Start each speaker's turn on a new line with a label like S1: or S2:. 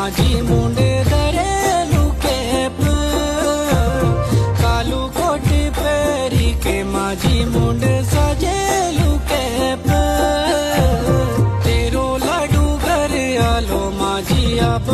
S1: माझी मुंडे धरेलू केप कालू कोटी पेरी के माझी मुंडे सजेलू केप तेरो लाडू घर आलो माझी आप